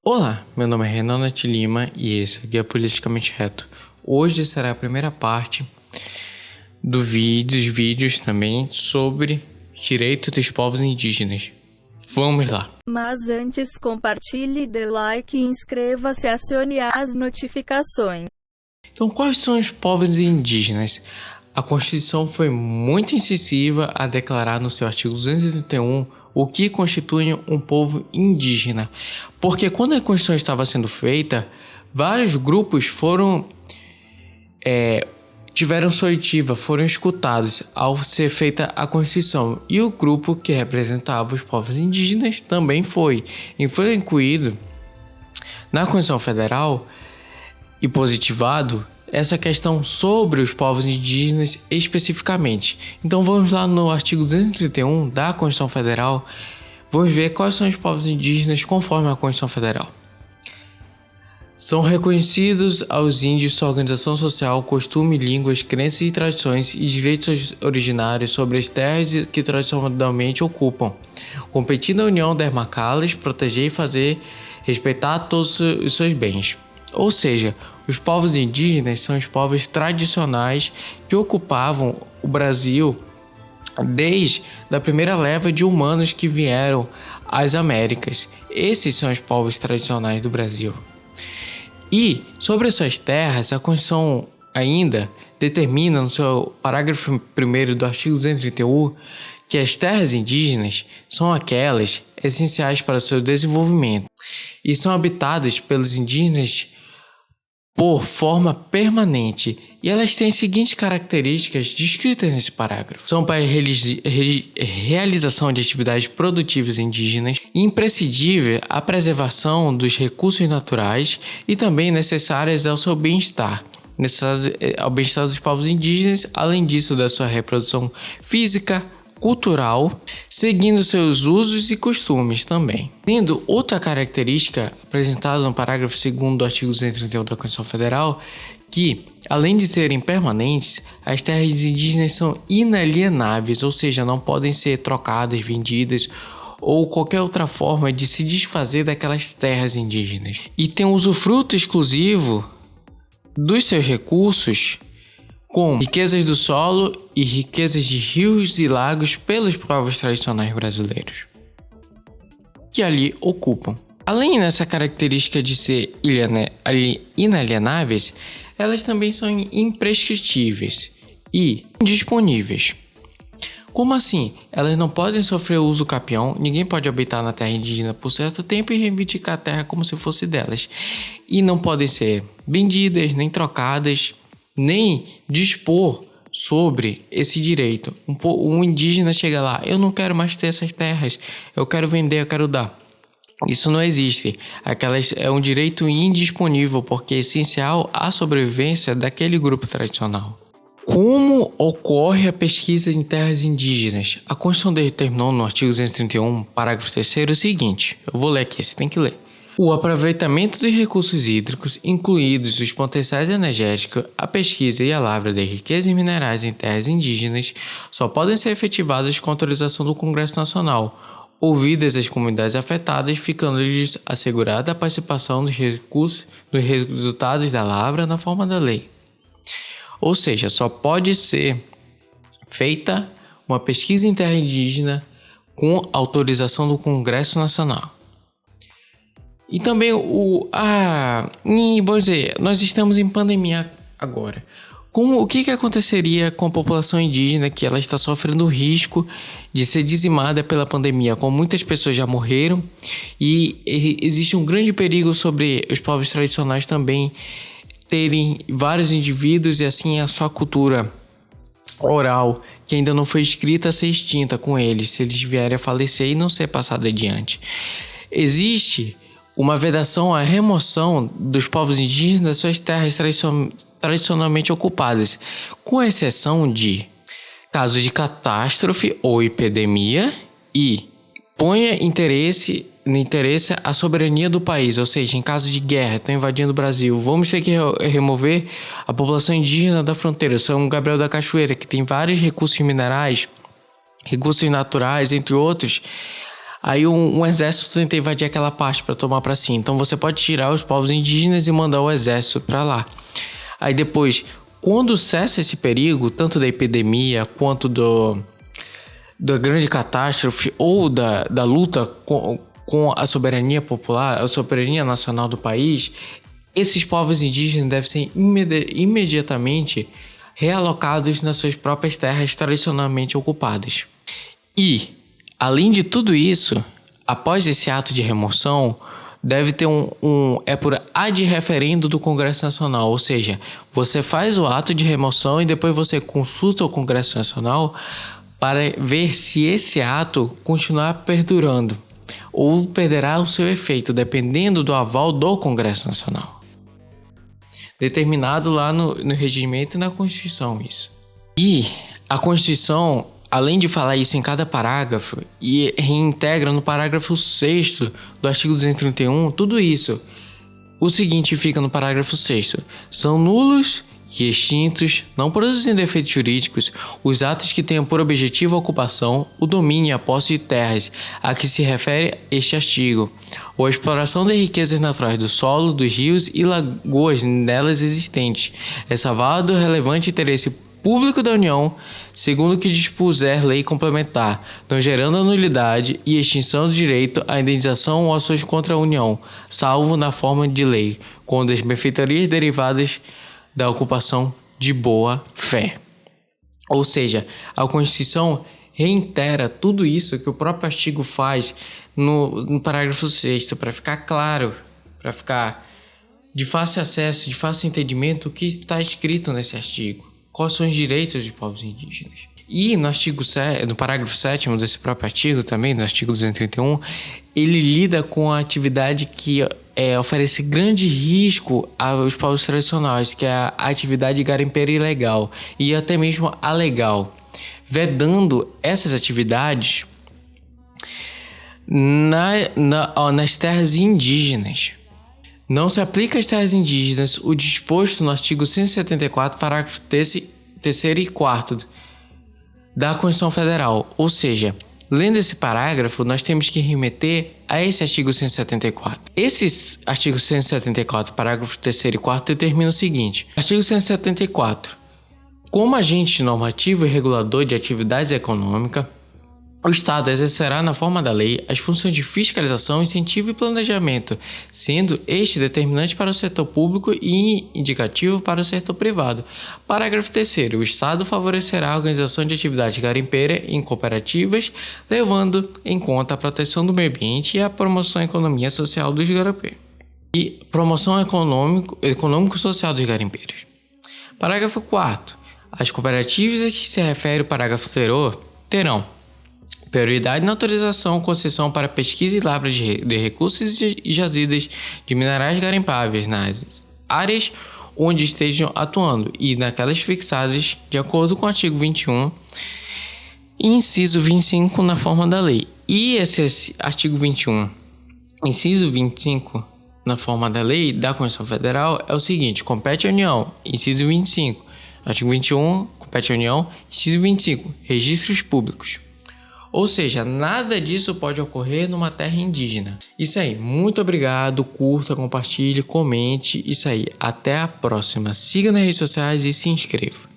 Olá, meu nome é Renan Nath Lima e esse aqui é Politicamente Reto. Hoje será a primeira parte dos vídeos também sobre direito dos povos indígenas. Vamos lá! Mas antes compartilhe, dê like e inscreva-se e acione as notificações. Então, quais são os povos indígenas? A Constituição foi muito incisiva a declarar no seu artigo 231 o que constitui um povo indígena. Porque quando a Constituição estava sendo feita, vários grupos tiveram sua oitiva, foram escutados ao ser feita a Constituição. E o grupo que representava os povos indígenas também foi. E foi incluído na Constituição Federal e positivado essa questão sobre os povos indígenas especificamente. Então vamos lá no artigo 231 da Constituição Federal, vamos ver quais são os povos indígenas conforme a Constituição Federal. São reconhecidos aos índios sua organização social, costume, línguas, crenças e tradições e direitos originários sobre as terras que tradicionalmente ocupam, competindo a União demarcá-las, proteger e fazer respeitar todos os seus bens. Ou seja, os povos indígenas são os povos tradicionais que ocupavam o Brasil desde a primeira leva de humanos que vieram às Américas. Esses são os povos tradicionais do Brasil. E sobre suas terras, a Constituição ainda determina no seu parágrafo 1º do artigo 231 que as terras indígenas são aquelas essenciais para o seu desenvolvimento e são habitadas pelos indígenas por forma permanente, e elas têm as seguintes características descritas nesse parágrafo. São para realização de atividades produtivas indígenas, imprescindível a preservação dos recursos naturais e também necessárias ao seu bem-estar, ao bem-estar dos povos indígenas, além disso da sua reprodução física, cultural, seguindo seus usos e costumes também. Tendo outra característica apresentada no parágrafo 2º do artigo 231 da Constituição Federal, que, além de serem permanentes, as terras indígenas são inalienáveis, ou seja, não podem ser trocadas, vendidas ou qualquer outra forma de se desfazer daquelas terras indígenas. E tem um usufruto exclusivo dos seus recursos, com riquezas do solo e riquezas de rios e lagos pelos povos tradicionais brasileiros que ali ocupam. Além dessa característica de ser inalienáveis, elas também são imprescritíveis e indisponíveis. Como assim? Elas não podem sofrer uso capião, ninguém pode habitar na terra indígena por certo tempo e reivindicar a terra como se fosse delas. E não podem ser vendidas, nem trocadas, nem dispor sobre esse direito. Um indígena chega lá, eu não quero mais ter essas terras, eu quero vender, eu quero dar. Isso não existe. É um direito indisponível porque é essencial à sobrevivência daquele grupo tradicional. Como ocorre a pesquisa em terras indígenas? A Constituição determinou no artigo 231, parágrafo 3º, o seguinte, eu vou ler aqui, você tem que ler. O aproveitamento dos recursos hídricos, incluídos os potenciais energéticos, a pesquisa e a lavra de riquezas minerais em terras indígenas, só podem ser efetivadas com autorização do Congresso Nacional, ouvidas as comunidades afetadas, ficando-lhes assegurada a participação dos resultados da lavra na forma da lei. Ou seja, só pode ser feita uma pesquisa em terra indígena com autorização do Congresso Nacional. E também nós estamos em pandemia agora. O que aconteceria com a população indígena que ela está sofrendo o risco de ser dizimada pela pandemia? Como muitas pessoas já morreram e existe um grande perigo sobre os povos tradicionais também terem vários indivíduos e assim a sua cultura oral, que ainda não foi escrita, ser extinta com eles, se eles vierem a falecer e não ser passada adiante. Existe uma vedação à remoção dos povos indígenas das suas terras tradicionalmente ocupadas, com exceção de casos de catástrofe ou epidemia e ponha interesse a soberania do país, ou seja, em caso de guerra, estão invadindo o Brasil, vamos ter que remover a população indígena da fronteira, São Gabriel da Cachoeira, que tem vários recursos minerais, recursos naturais, entre outros. Aí um exército tenta invadir aquela parte para tomar para si. Então você pode tirar os povos indígenas e mandar o exército para lá. Aí depois, quando cessa esse perigo, tanto da epidemia quanto da grande catástrofe ou da luta com a soberania popular, a soberania nacional do país, esses povos indígenas devem ser imediatamente realocados nas suas próprias terras tradicionalmente ocupadas. E, além de tudo isso, após esse ato de remoção, deve ter é por ad referendo do Congresso Nacional, ou seja, você faz o ato de remoção e depois você consulta o Congresso Nacional para ver se esse ato continuar perdurando ou perderá o seu efeito, dependendo do aval do Congresso Nacional. Determinado lá no regimento e na Constituição isso. E a Constituição, além de falar isso em cada parágrafo, e reintegra no parágrafo 6º do artigo 231, tudo isso. O seguinte fica no parágrafo 6º. São nulos e extintos, não produzindo efeitos jurídicos, os atos que tenham por objetivo a ocupação, o domínio e a posse de terras a que se refere este artigo, ou a exploração das riquezas naturais do solo, dos rios e lagoas nelas existentes, ressalvado o relevante interesse público da União, segundo o que dispuser lei complementar, não gerando a nulidade e extinção do direito à indenização ou ações contra a União, salvo na forma de lei, quando as benfeitorias derivadas da ocupação de boa fé. Ou seja, a Constituição reitera tudo isso que o próprio artigo faz no parágrafo 6º, para ficar claro, para ficar de fácil acesso, de fácil entendimento o que está escrito nesse artigo, quais são os direitos dos povos indígenas. E no parágrafo 7º desse próprio artigo, também no artigo 231, ele lida com a atividade que oferece grande risco aos povos tradicionais, que é a atividade garimpeira ilegal e até mesmo a legal, vedando essas atividades nas terras indígenas. Não se aplica às terras indígenas o disposto no artigo 174, parágrafo 3º e 4º da Constituição Federal, ou seja, lendo esse parágrafo, nós temos que remeter a esse artigo 174. Esse artigo 174, parágrafo 3º e 4º, determina o seguinte. Artigo 174. Como agente normativo e regulador de atividades econômicas, o Estado exercerá na forma da lei as funções de fiscalização, incentivo e planejamento, sendo este determinante para o setor público e indicativo para o setor privado. Parágrafo 3º. O Estado favorecerá a organização de atividade garimpeira em cooperativas, levando em conta a proteção do meio ambiente e a promoção da economia social dos garimpeiros. E promoção econômico-social dos garimpeiros. Parágrafo 4º. As cooperativas a que se refere o parágrafo anterior terão prioridade na autorização ou concessão para pesquisa e lavra de recursos e jazidas de minerais garimpáveis nas áreas onde estejam atuando e naquelas fixadas de acordo com o artigo 21, inciso 25 na forma da lei. E esse artigo 21, inciso 25 na forma da lei da Constituição Federal é o seguinte: compete à União, inciso 25, artigo 21, compete à União, inciso 25, registros públicos. Ou seja, nada disso pode ocorrer numa terra indígena. Isso aí, muito obrigado, curta, compartilhe, comente, isso aí. Até a próxima. Siga nas redes sociais e se inscreva.